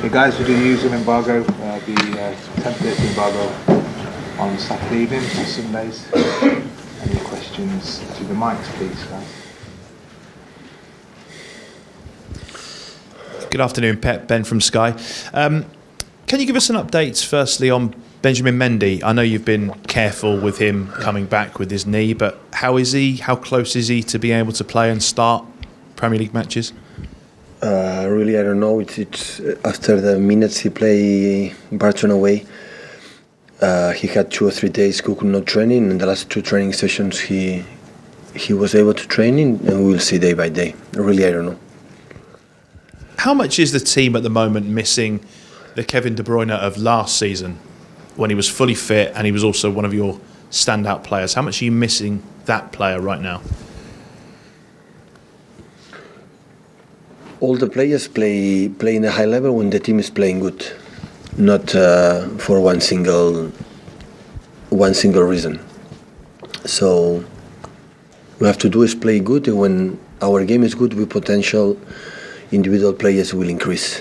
Hey guys, we do use an embargo, the 10:30 embargo on Saturday evening or Sundays. Any questions to the mics, please, guys? Good afternoon, Pep. Ben from Sky. Can you give us an update, firstly, on Benjamin Mendy? I know you've been careful with him coming back with his knee, but how is he? How close is he to being able to play and start Premier League matches? Really, I don't know. It's after the minutes he played Barton away. He had 2 or 3 days could not training, and the last 2 training sessions he was able to train in, and we will see day by day. Really, I don't know. How much is the team at the moment missing the Kevin De Bruyne of last season, when he was fully fit and he was also one of your standout players? How much are you missing that player right now? All the players play in a high level when the team is playing good, not for one single reason. So we have to do is play good, and when our game is good, with potential individual players will increase.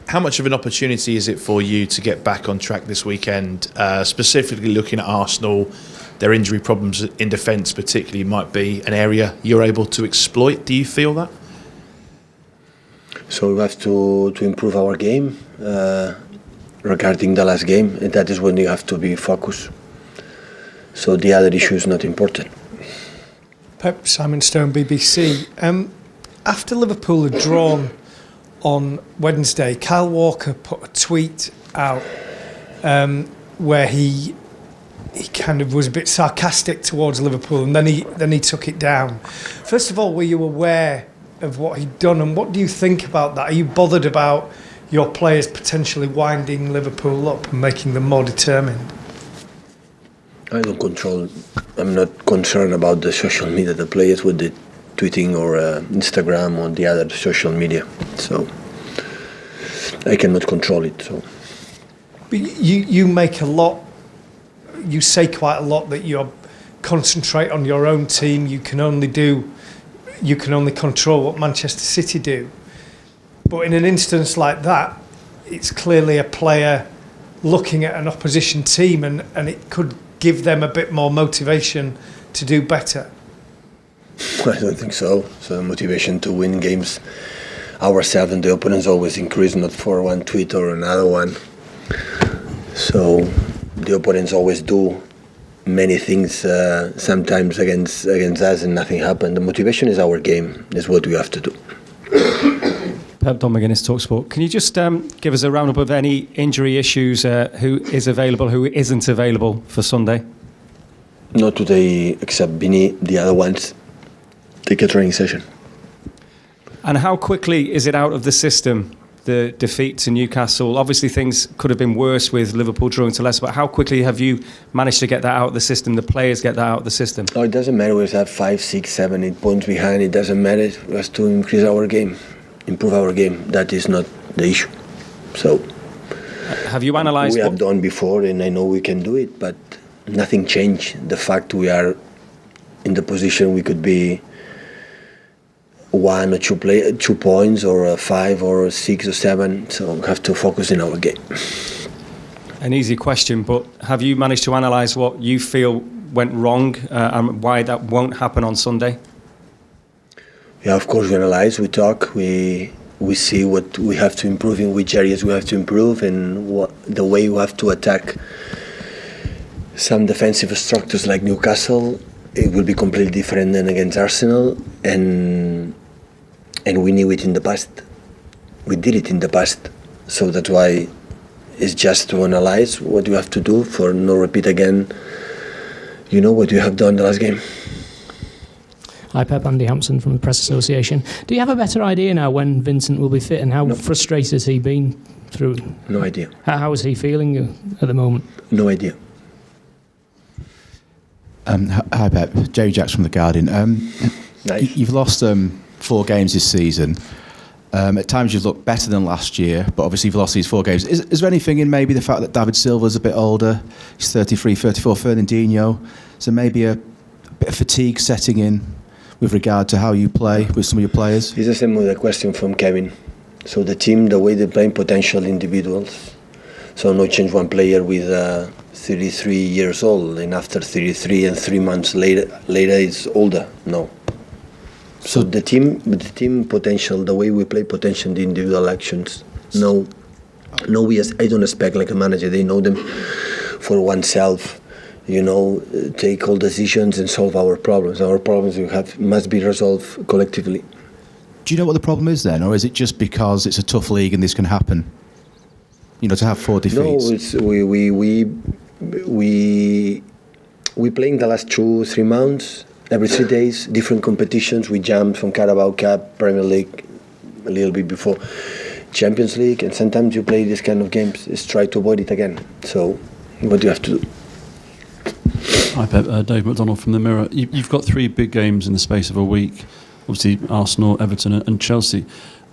How much of an opportunity is it for you to get back on track this weekend, specifically looking at Arsenal? Their injury problems in defence particularly might be an area you're able to exploit. Do you feel that? So we have to improve our game regarding the last game, and that is when you have to be focused. So the other issue is not important. Pep, Simon Stone, BBC. After Liverpool had drawn on Wednesday, Kyle Walker put a tweet out where he kind of was a bit sarcastic towards Liverpool, and then he took it down. First of all, were you aware of what he'd done, and what do you think about that? Are you bothered about your players potentially winding Liverpool up and making them more determined? I'm not concerned about the social media, the players with the tweeting or Instagram or the other social media. So I cannot control it. So, but you make a lot. You say quite a lot that you concentrate on your own team. You can only control what Manchester City do. But in an instance like that, it's clearly a player looking at an opposition team, and it could give them a bit more motivation to do better. I don't think so. So motivation to win games ourselves and the opponents always increase, not for one tweet or another one. So the opponents always do many things, sometimes against us, and nothing happened. The motivation is our game, is what we have to do. Pep, Don McGuinness, TalkSport. Can you just give us a roundup of any injury issues, who is available, who isn't available for Sunday? Not today, except Beanie, the other ones take a training session. And how quickly is it out of the system, the defeat to Newcastle? Obviously things could have been worse with Liverpool drawing to Leicester, but how quickly have you managed to get that out of the system, the players get that out of the system? No, it doesn't matter. We have 5, 6, 7, 8 points behind. It doesn't matter. We have to increase our game, improve our game. That is not the issue. So have you analysed we have done before, and I know we can do it, but nothing changed. The fact we are in the position we could be 1 or 2 points, or 5 or 6 or 7. So we have to focus in our game. An easy question, but have you managed to analyse what you feel went wrong and why that won't happen on Sunday? Yeah, of course we analyse, we talk, we see what we have to improve, in which areas we have to improve, and the way we have to attack some defensive structures like Newcastle. It will be completely different than against Arsenal, and we knew it in the past. We did it in the past, so that's why it's just to analyze what you have to do for no repeat again. You know what you have done the last game. Hi Pep, Andy Hampson from the Press Association. Do you have a better idea now when Vincent will be fit, and how frustrated has he been through? No idea. How is he feeling at the moment? No idea. Hi Pep, Jerry Jacks from The Guardian. Nice. You've lost 4 games this season. At times you've looked better than last year, but obviously you've lost these 4 games. Is there anything in maybe the fact that David Silva's a bit older, he's 33, 34, Fernandinho, so maybe a bit of fatigue setting in with regard to how you play with some of your players? It's the same with the question from Kevin. So the team, the way they play, potential individuals. So no change one player with 33 years old, and after 33 and 3 months later is older. No. So the team potential, the way we play potential, the individual actions. No, I don't expect like a manager. They know them for oneself. Take all decisions and solve our problems. Our problems must be resolved collectively. Do you know what the problem is then, or is it just because it's a tough league and this can happen? To have 4 defeats. No, it's we playing the last 2-3 months. Every 3 days, different competitions. We jumped from Carabao Cup, Premier League, a little bit before Champions League, and sometimes you play this kind of games. Is try to avoid it again. So, what do you have to do? Hi Pep, Dave McDonald from the Mirror. You've got 3 big games in the space of a week. Obviously, Arsenal, Everton, and Chelsea.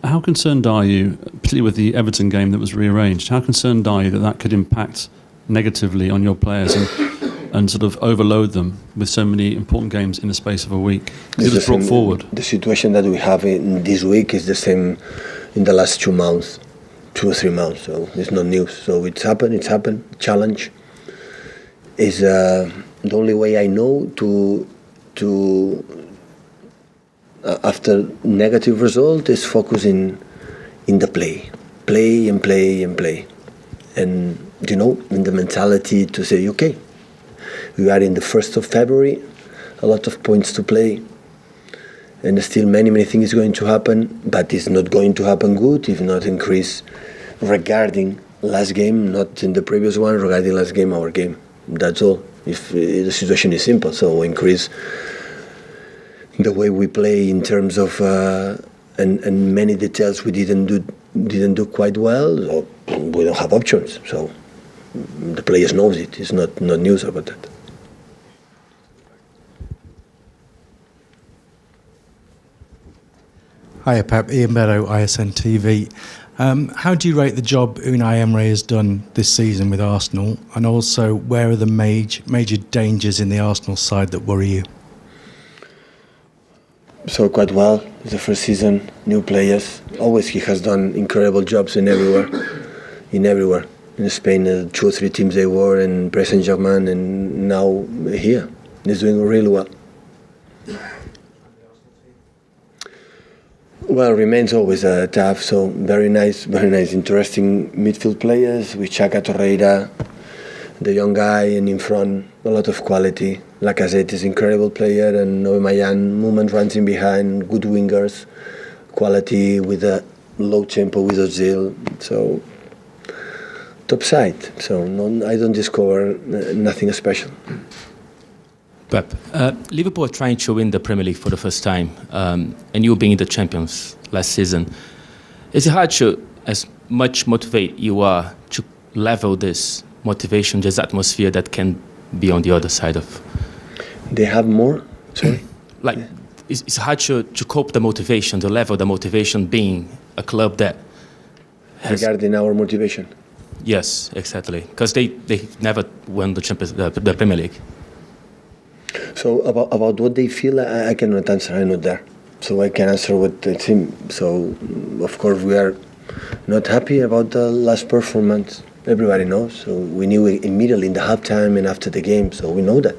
How concerned are you, particularly with the Everton game that was rearranged? How concerned are you that could impact negatively on your players and sort of overload them with so many important games in the space of a week? It was brought forward. The situation that we have in this week is the same in the last 2 months, 2 or 3 months. So it's not news. So it's happened. Challenge is the only way I know to after negative result is focusing in the play, and in the mentality to say, okay, we are in the 1st of February, a lot of points to play, and still many things going to happen, but it's not going to happen good if not increase regarding last game, not in the previous one, regarding last game, our game. That's all. If the situation is simple, so increase the way we play in terms of and many details we didn't do quite well, or we don't have options. So the players knows it. It's not news about that. Hiya Pep, Ian Meadow, ISN TV. How do you rate the job Unai Emery has done this season with Arsenal, and also where are the major dangers in the Arsenal side that worry you? So quite well. It's the first season, new players. Always he has done incredible jobs everywhere. In Spain, 2 or 3 teams they were, and Paris Saint-Germain, and now here. He's doing really well. Well, remains always tough. So very nice, interesting midfield players with Chaka Torreira, the young guy, and in front a lot of quality. Lacazette is an incredible player, and Mayan movement runs in behind, good wingers, quality with a low tempo with Ozil. So top side. So I don't discover nothing special. Pep, Liverpool are trying to win the Premier League for the first time, and you being the champions last season. Is it hard to, as much motivate you are, to level this motivation, this atmosphere that can be on the other side of? They have more? Sorry? It's hard to cope the motivation, the level, the motivation being a club that has... Regarding our motivation? Yes, exactly. Because they never won the Premier League. So about what they feel, I cannot answer. I'm not there. So I can answer what the team. So, of course, we are not happy about the last performance. Everybody knows. So we knew immediately in the halftime and after the game. So we know that.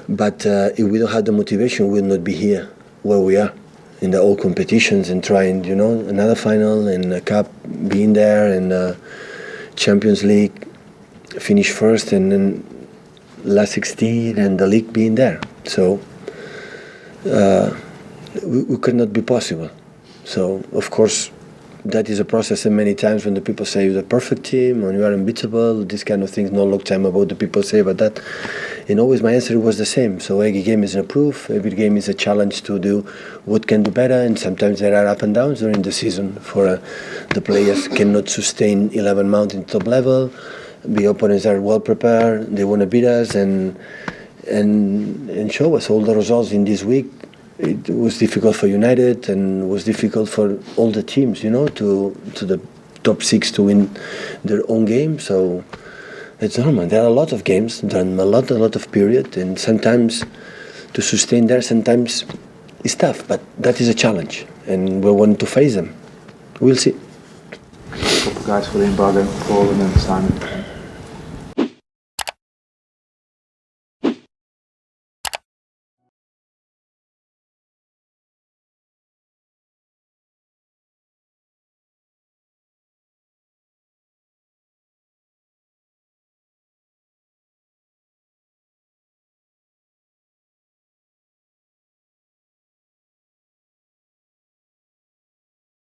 But if we don't have the motivation, we will not be here where we are in the old competitions and trying, another final and a cup, being there, and Champions League, finish first, and then last 16 and the league being there. So we could not be possible. So of course that is a process, and many times when the people say you're the perfect team and you are unbeatable, this kind of things, no long time about the people say about that, and always my answer was the same. So every game is a proof, every game is a challenge to do what can do better, and sometimes there are up and downs during the season for the players cannot sustain 11 months in top level. The opponents are well prepared. They want to beat us and show us all the results in this week. It was difficult for United and was difficult for all the teams, to the top 6 to win their own game. So it's normal. There are a lot of games, done a lot of period, and sometimes to sustain there, sometimes it's tough. But that is a challenge, and we want to face them. We'll see. A couple of guys for the embargo, Paul and then Simon.